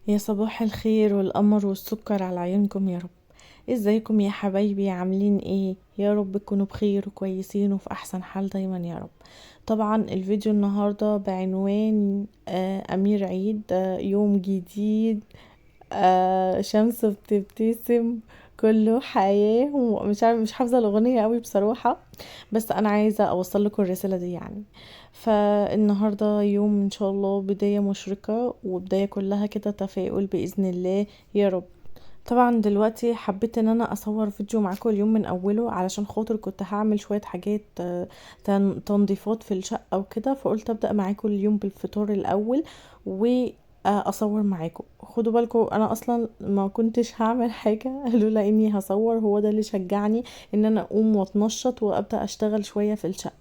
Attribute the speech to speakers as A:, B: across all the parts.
A: يا صباح الخير والقمر والسكر على عيونكم يا رب. ازيكم يا حبايبي؟ عاملين ايه؟ يا رب تكونوا بخير وكويسين وفي احسن حال دايما يا رب. طبعا الفيديو النهاردة بعنوان امير عيد، يوم جديد، شمس بتبتسم، كله حياة. ومش عارف، مش حافظة الأغنية قوي بصراحة، بس أنا عايزة أوصل لكم الرسالة دي يعني. فالنهاردة يوم إن شاء الله بداية مشرقة، وبداية كلها كده تفاؤل بإذن الله يا رب. طبعا دلوقتي حبيت ان انا اصور فيديو معاكم اليوم من اوله، علشان خاطر كنت هعمل شوية حاجات تنظيفات في الشقة وكده، فقلت ابدأ معاكم اليوم بالفطار الاول واصور معاكم. خدوا بالكم انا اصلا ما كنتش هعمل حاجة لولا اني هصور، هو ده اللي شجعني ان انا اقوم واتنشط وابدأ اشتغل شوية في الشقة.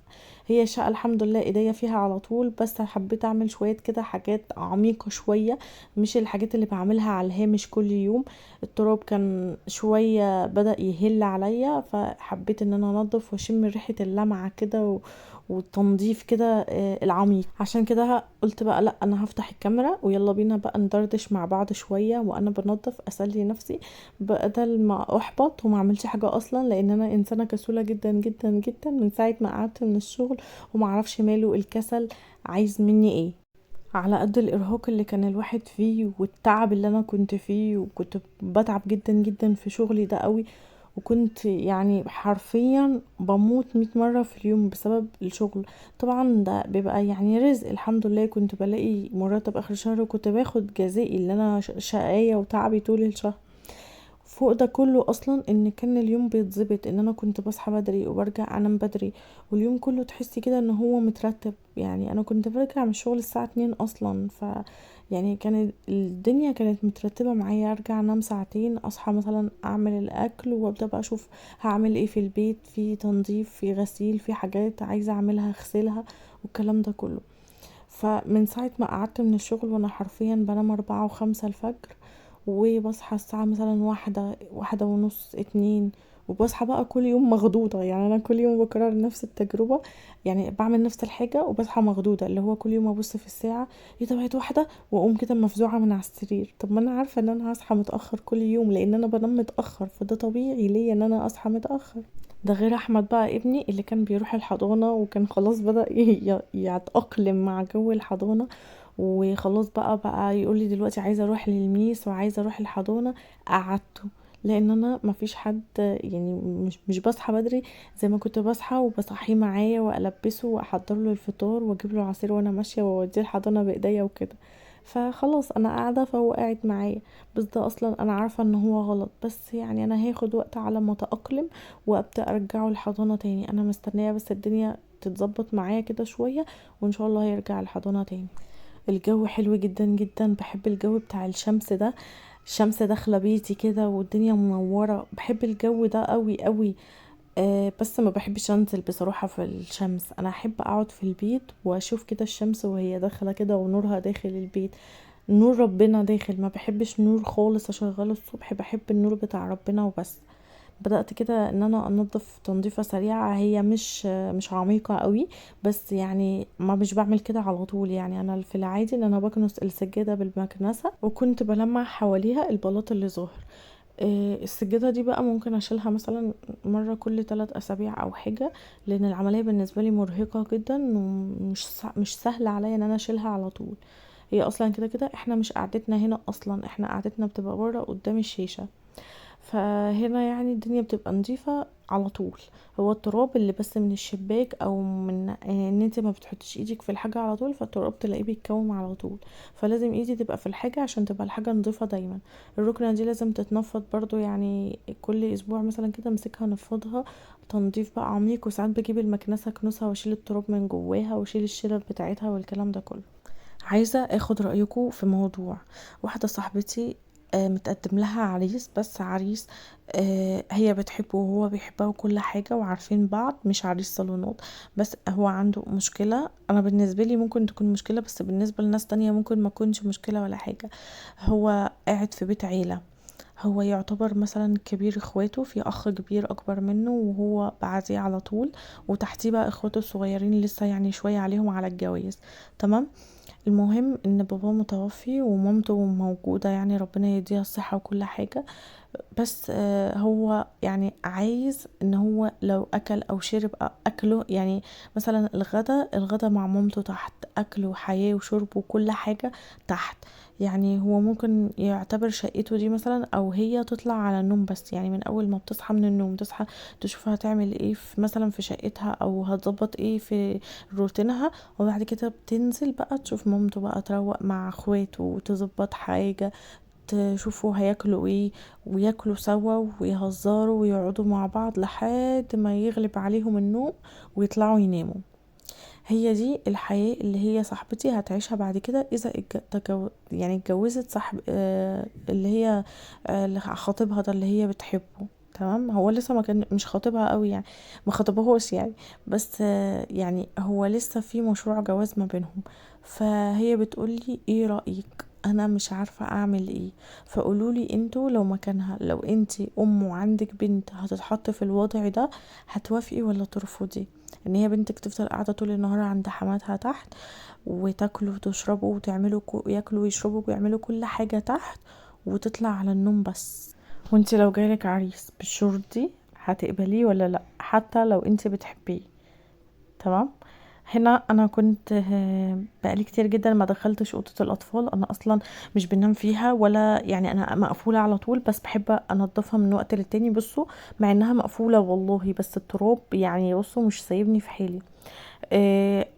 A: هي الشقة الحمد لله ايديا فيها على طول، بس حبيت اعمل شوية كده حاجات عميقة شوية، مش الحاجات اللي بعملها على الهامش كل يوم. التراب كان شوية بدأ يهل عليا، فحبيت ان انا انضف واشم ريحة اللمعة كده والتنظيف كده العميق. عشان كده قلت بقى لا، انا هفتح الكاميرا ويلا بينا بقى ندردش مع بعض شوية وانا بنضف، اسلي نفسي بدل ما احبط وما اعملش حاجة اصلا، لان انا انسانة كسولة جدا جدا جدا من ساعة ما قعدت من الشغل، ومعرفش ماله الكسل عايز مني ايه. على قد الارهاق اللي كان الواحد فيه والتعب اللي انا كنت فيه، وكنت بتعب جدا جدا في شغلي ده قوي، وكنت يعني حرفيا بموت 100 مرة في اليوم بسبب الشغل. طبعا ده بيبقى يعني رزق، الحمد لله كنت بلاقي مرتب اخر الشهر، وكنت باخد جزائي اللي انا شقاية وتعبي طول الشهر. فوق ده كله اصلا ان كان اليوم بيتظبط، ان انا كنت بصحى بدري وبرجع انام بدري، واليوم كله تحسي كده ان هو مترتب. يعني انا كنت برجع من الشغل الساعة 2 اصلا، يعني كانت الدنيا كانت مترتبة معايا. ارجع انام ساعتين، اصحى مثلا اعمل الاكل وابدا بقى اشوف هعمل ايه في البيت، في تنظيف، في غسيل، في حاجات عايزة اعملها اغسلها والكلام ده كله. فمن ساعة ما قعدت من الشغل وانا حرفيا بنام 4 و5 الفجر، وبصحى الساعة مثلا واحدة ونص 2، وبصحى بقى كل يوم مخضوضة. يعني انا كل يوم بكرر نفس التجربة، يعني بعمل نفس الحاجة وبصحى مخضوضة، اللي هو كل يوم ابص في الساعة ايه ده بقت واحدة، واقوم كده مفزوعة من على السرير. طب ما انا عارفة ان انا هصحى متأخر كل يوم، لان انا بنام متأخر، فده طبيعي ليا ان انا اصحى متأخر. ده غير احمد بقى ابني اللي كان بيروح الحضانة، وكان خلاص بدأ يتأقلم مع جو الحضانة، وخلاص بقى يقول لي دلوقتي عايزه اروح للميس وعايزه اروح الحضانه. قعدته، لان انا مفيش حد، يعني مش بصحى بدري زي ما كنت بصحى، وبصحيه معايا والبسه واحضر له الفطار واجيب له عصير وانا ماشيه واوديه الحضانه بايديا وكده. فخلاص انا قاعده فهو قاعد معايا، بس ده اصلا انا عارفه ان هو غلط، بس يعني انا هاخد وقت على ما اتاقلم وابدا ارجعه الحضانه تاني. انا مستنيه بس الدنيا تتظبط معايا كده شويه، وان شاء الله هيرجع الحضانه تاني. الجو حلو جدا جدا، بحب الجو بتاع الشمس ده. الشمس داخله بيتي كده والدنيا منوره، بحب الجو ده قوي قوي. بس ما بحبش انزل بصراحه في الشمس، انا احب اقعد في البيت واشوف كده الشمس وهي داخله كده ونورها داخل البيت، نور ربنا داخل. ما بحبش نور خالص اشغله الصبح، بحب النور بتاع ربنا وبس. بدأت كده ان انا انضف تنظيفة سريعة، هي مش عميقة قوي، بس يعني ما مش بعمل كده على طول. يعني انا في العادي ان انا بكنس السجادة بالمكنسة، وكنت بلمع حواليها البلاط اللي ظاهر. السجادة دي بقى ممكن اشيلها مثلا مرة كل 3 اسابيع او حاجة، لان العملية بالنسبة لي مرهقة جدا، مش سهل عليا ان انا اشيلها على طول. هي اصلا كده كده احنا مش قعدتنا هنا، اصلا احنا قعدتنا بتبقى بره قدام الشاشة، فهنا يعني الدنيا بتبقى نظيفة على طول. هو التراب اللي بس من الشباك او من ان انت ما بتحطيش ايدك في الحاجة على طول، فالتراب تلاقيه بيتكوم على طول، فلازم ايدي تبقى في الحاجة عشان تبقى الحاجة نظيفة دايما. الركنة دي لازم تتنفض برضو، يعني كل اسبوع مثلا كده امسكها نفضها تنظيف بقى عميق، وساعات بجيب المكنسة كنسها واشيل التراب من جواها واشيل الشلل بتاعتها والكلام ده كله. عايزة اخد رأيكم في موضوع. واحدة صاحبتي متقدم لها عريس، بس عريس هي بتحبه وهو بيحبها وكل حاجة وعارفين بعض، مش عريس صالونات. بس هو عنده مشكلة، انا بالنسبة لي ممكن تكون مشكلة، بس بالنسبة لناس تانية ممكن ما تكونش مشكلة ولا حاجة. هو قاعد في بيت عيلة، هو يعتبر مثلا كبير اخواته، في اخ كبير اكبر منه وهو بعديه على طول، وتحتيه بقى اخواته الصغيرين لسه يعني شوية عليهم على الجواز. تمام. المهم ان باباه متوفي ومامته موجودة، يعني ربنا يديها الصحة وكل حاجة. بس هو يعني عايز ان هو لو اكل او شرب اكله، يعني مثلا الغدا مع مامته تحت، اكله وحياة وشرب وكل حاجة تحت. يعني هو ممكن يعتبر شقته دي مثلا، او هي تطلع على النوم بس، يعني من اول ما بتصحى من النوم تصحى تشوفها هتعمل ايه في مثلا في شقتها، او هتظبط ايه في روتينها، وبعد كده بتنزل بقى تشوف مامته بقى تروق مع اخواته وتظبط حاجة، تشوفوا هياكلوا ايه، وياكلوا سوا ويهزروا ويقعدوا مع بعض لحد ما يغلب عليهم النوم ويطلعوا يناموا. هي دي الحياة اللي هي صاحبتي هتعيشها بعد كده اذا يعني اتجوزت صاحب اللي هي اللي خاطبها ده اللي هي بتحبه. تمام، هو لسه ما كان مش خاطبها قوي يعني، ما خطبهوش يعني، بس يعني هو لسه في مشروع جواز ما بينهم. فهي بتقولي ايه رأيك، انا مش عارفة اعمل ايه، فقولولي انتوا لو مكانها، لو انتي ام وعندك بنت هتتحط في الوضع ده، هتوافقي ولا ترفضي ان هي بنتك تفضل قاعدة طول النهار عند حماتها تحت، وتاكلوا وتشربوا وتعملوا ياكلوا ويشربوا ويعملوا كل حاجة تحت، وتطلع على النوم بس؟ وانتي لو جالك عريس بالشروط دي هتقبليه ولا لا، حتى لو انتي بتحبيه؟ تمام. هنا انا كنت بقالي كتير جدا ما دخلتش اوضه الاطفال، انا اصلا مش بنام فيها، ولا يعني انا مقفوله على طول، بس بحب انضفها من وقت للتاني. بصوا، مع انها مقفوله والله، بس التراب يعني بصوا مش سايبني في حالي.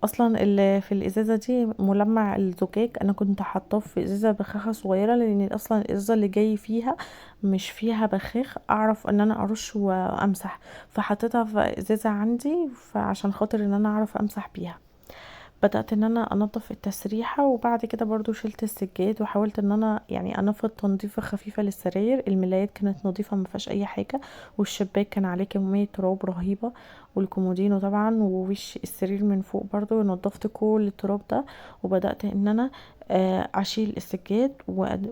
A: اصلا اللي في الازازه دي ملمع الزجاج، انا كنت حاطاه في ازازه بخاخه صغيره، لان اصلا الازازه اللي جاي فيها مش فيها بخاخ اعرف ان انا ارش وامسح، فحطيتها في ازازه عندي فعشان خاطر ان انا اعرف امسح بيها. بدأت ان انا انضف التسريحة، وبعد كده برضو شلت السجاد وحاولت ان انا يعني انفض تنظيفة خفيفة للسراير. الملايات كانت نظيفة ما فيهاش اي حاجة، والشباك كان عليه كمية تراب رهيبة، والكومودينو طبعا، ووش السرير من فوق برضو نظفت كل التراب ده. وبدأت ان انا اشيل السجاد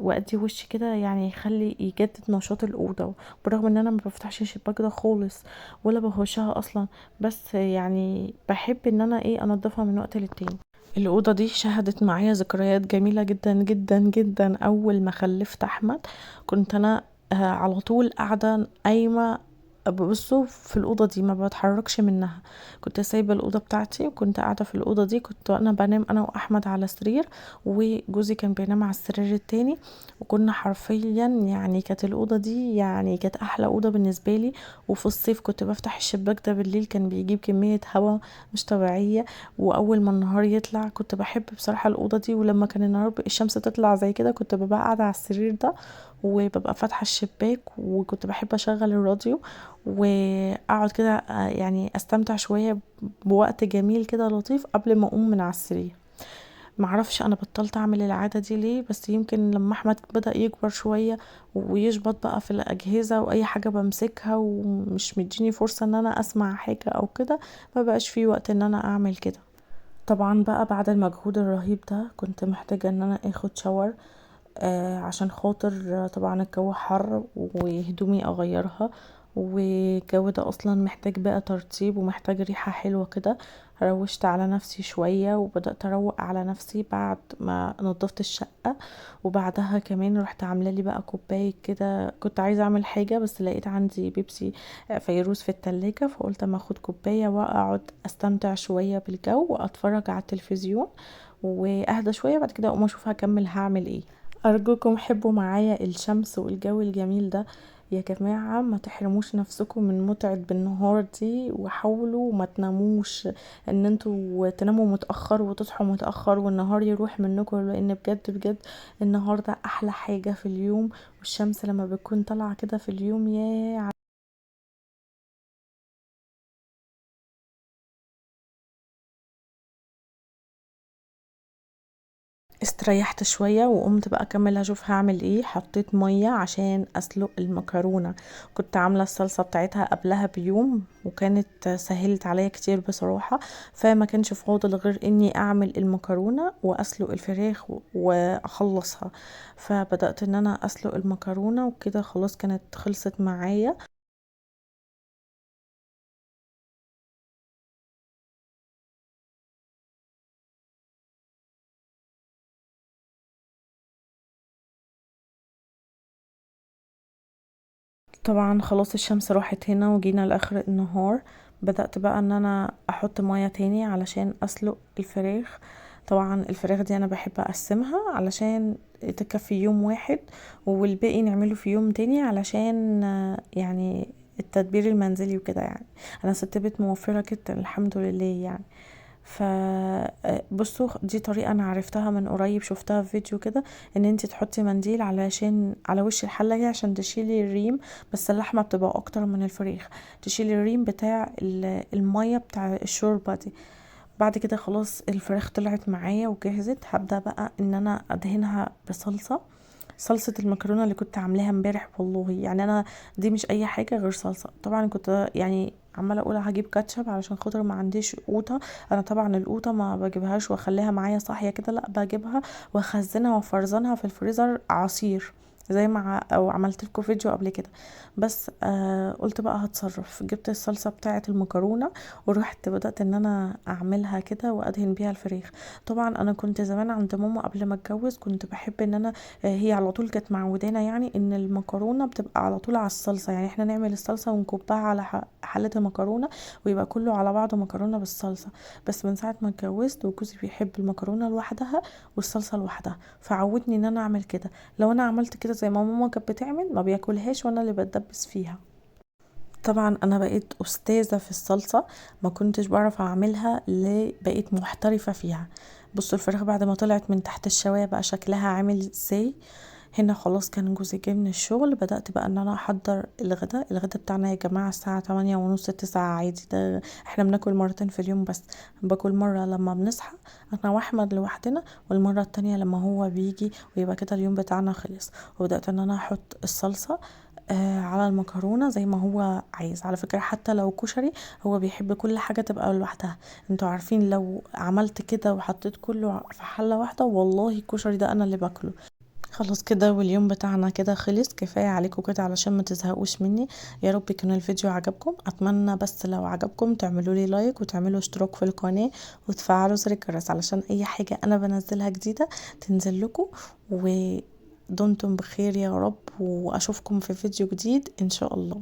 A: وادي وش كده، يعني يخلي يجدد نشاط الاوضه، برغم ان انا ما بفتحش الشباك ده خالص ولا بهوشها اصلا، بس يعني بحب ان انا ايه انضفها من وقت للتاني. الأوضة دي شهدت معايا ذكريات جميلة جدا جدا جدا. أول ما خلفت أحمد كنت أنا على طول قاعدة قايمة، بصوا في الأوضة دي ما بتحركش منها. كنت سايبة الأوضة بتاعتي وكنت قاعدة في الأوضة دي، كنت أنا بنام أنا وأحمد على سرير، وجوزي كان بينام على السرير التاني، وكنا حرفيا يعني كانت الأوضة دي يعني كانت أحلى أوضة بالنسبة لي. وفي الصيف كنت بفتح الشباك ده بالليل، كان بيجيب كمية هوا مش طبيعية. واول ما النهار يطلع كنت بحب بصراحة الأوضة دي، ولما كان النهار الشمس تطلع زي كده كنت ببقى قاعدة على السرير ده وببقى فاتحة الشباك، وكنت بحب اشغل الراديو واقعد كده يعني استمتع شوية بوقت جميل كده لطيف قبل ما اقوم من على السرير. معرفش انا بطلت اعمل العادة دي ليه، بس يمكن لما احمد بدأ يكبر شوية ويشبط بقى في الاجهزة واي حاجة بمسكها ومش مديني فرصة ان انا اسمع حاجة او كده، مبقاش في وقت ان انا اعمل كده. طبعا بقى بعد المجهود الرهيب ده كنت محتاجة ان انا اخد شاور، عشان خاطر طبعا الجو حر وهدومي اغيرها، والجو ده اصلا محتاج بقى ترطيب ومحتاج ريحة حلوة كده. روشت على نفسي شوية وبدأت اروق على نفسي بعد ما نظفت الشقة. وبعدها كمان رحت عاملة لي بقى كوباية كده، كنت عايزة اعمل حاجة بس لقيت عندي بيبسي فيروز في التلاجة، فقلت اما اخد كوباية واقعد استمتع شوية بالجو واتفرج على التلفزيون واهدى شوية، بعد كده اقوم اشوف هكمل هعمل ايه. ارجوكم حبوا معايا الشمس والجو الجميل ده يا جماعة، ما تحرموش نفسكم من متعة بالنهار دي، وحاولوا ما تناموش، ان انتوا تناموا متأخر وتصحوا متأخر والنهار يروح منكم، لان بجد بجد النهار ده احلى حاجة في اليوم. والشمس لما بتكون طالعة كده في اليوم يا استريحت شوية وقمت بقى اكمل اشوف هعمل ايه. حطيت مية عشان اسلق المكرونة، كنت عاملة الصلصة بتاعتها قبلها بيوم وكانت سهلت عليا كتير بصراحة، فما كانش فاضل غير اني اعمل المكرونة واسلق الفراخ واخلصها. فبدأت ان انا اسلق المكرونة وكده خلاص كانت خلصت معايا. طبعا خلاص الشمس راحت هنا وجينا لاخر النهار. بدأت بقى ان انا احط مية تاني علشان اسلق الفراخ. طبعا الفراخ دي انا بحب اقسمها علشان تكفي يوم واحد، والباقي نعمله في يوم تاني علشان يعني التدبير المنزلي وكده يعني. انا ست بيت موفرة جدا الحمد لله يعني. ف بصوا دي طريقة انا عرفتها من قريب، شفتها في فيديو كده، ان انتي تحطي منديل علشان على وش الحلة دي عشان تشيلي الريم. بس اللحمة بتبقى اكتر من الفريخ، تشيلي الريم بتاع المية بتاع الشوربة دي. بعد كده خلاص الفراخ طلعت معايا وجهزت، هبدأ بقى ان انا ادهنها بصلصة. صلصة المكرونة اللي كنت عاملاها امبارح والله يعني انا دي مش اي حاجة غير صلصة. طبعا كنت يعني عمالة اقول هجيب كاتشب علشان خاطر ما عنديش قوطة. انا طبعا القوطة ما بجيبهاش واخليها معايا صاحية كده، لا بجيبها واخزنها وافرزنها في الفريزر عصير، زي ما او عملت لكم فيديو قبل كده. بس قلت بقى هتصرف، جبت الصلصة بتاعة المكرونة ورحت بدأت ان انا اعملها كده وادهن بيها الفراخ. طبعا انا كنت زمان عند ماما قبل ما اتجوز كنت بحب ان انا هي على طول كانت معودانا يعني ان المكرونه بتبقى على طول على الصلصه، يعني احنا نعمل الصلصه ونكبها على حله المكرونه ويبقى كله على بعضه مكرونه بالصلصه. بس من ساعه ما اتجوزت وجوزي بيحب المكرونه لوحدها والصلصه لوحدها، فعودني ان انا اعمل كده. لو انا عملت كده زي ما ماما كانت بتعمل ما بياكلهاش وانا اللي بتدبس فيها. طبعا انا بقيت استاذة في الصلصة، ما كنتش بعرف اعملها اللي بقيت محترفة فيها. بصوا الفراخ بعد ما طلعت من تحت الشواية بقى شكلها عامل ازاي. هنا خلاص كان جوزي جاي من الشغل، بدأت بقى ان انا احضر الغدا بتاعنا يا جماعة الساعة 8:30 9 عادي، ده احنا بناكل مرتين في اليوم بس. باكل مرة لما بنصحى انا واحمد لوحدنا، والمرة التانية لما هو بيجي، ويبقى كده اليوم بتاعنا خلص. وبدأت ان انا احط الصلصة على المكرونة زي ما هو عايز. على فكرة حتى لو كشري هو بيحب كل حاجة تبقى لوحدها. انتوا عارفين لو عملت كده وحطيت كله في حلة واحدة والله الكشري ده انا اللي باكله. خلاص كده واليوم بتاعنا كده خلص، كفاية عليكم كده علشان ما تزهقوش مني. يا رب يكون الفيديو عجبكم، اتمنى بس لو عجبكم تعملوا لي لايك وتعملوا اشتراك في القناة وتفعلوا زر الجرس علشان اي حاجة انا بنزلها جديدة تنزل لكم. ودمتم بخير يا رب، واشوفكم في فيديو جديد ان شاء الله.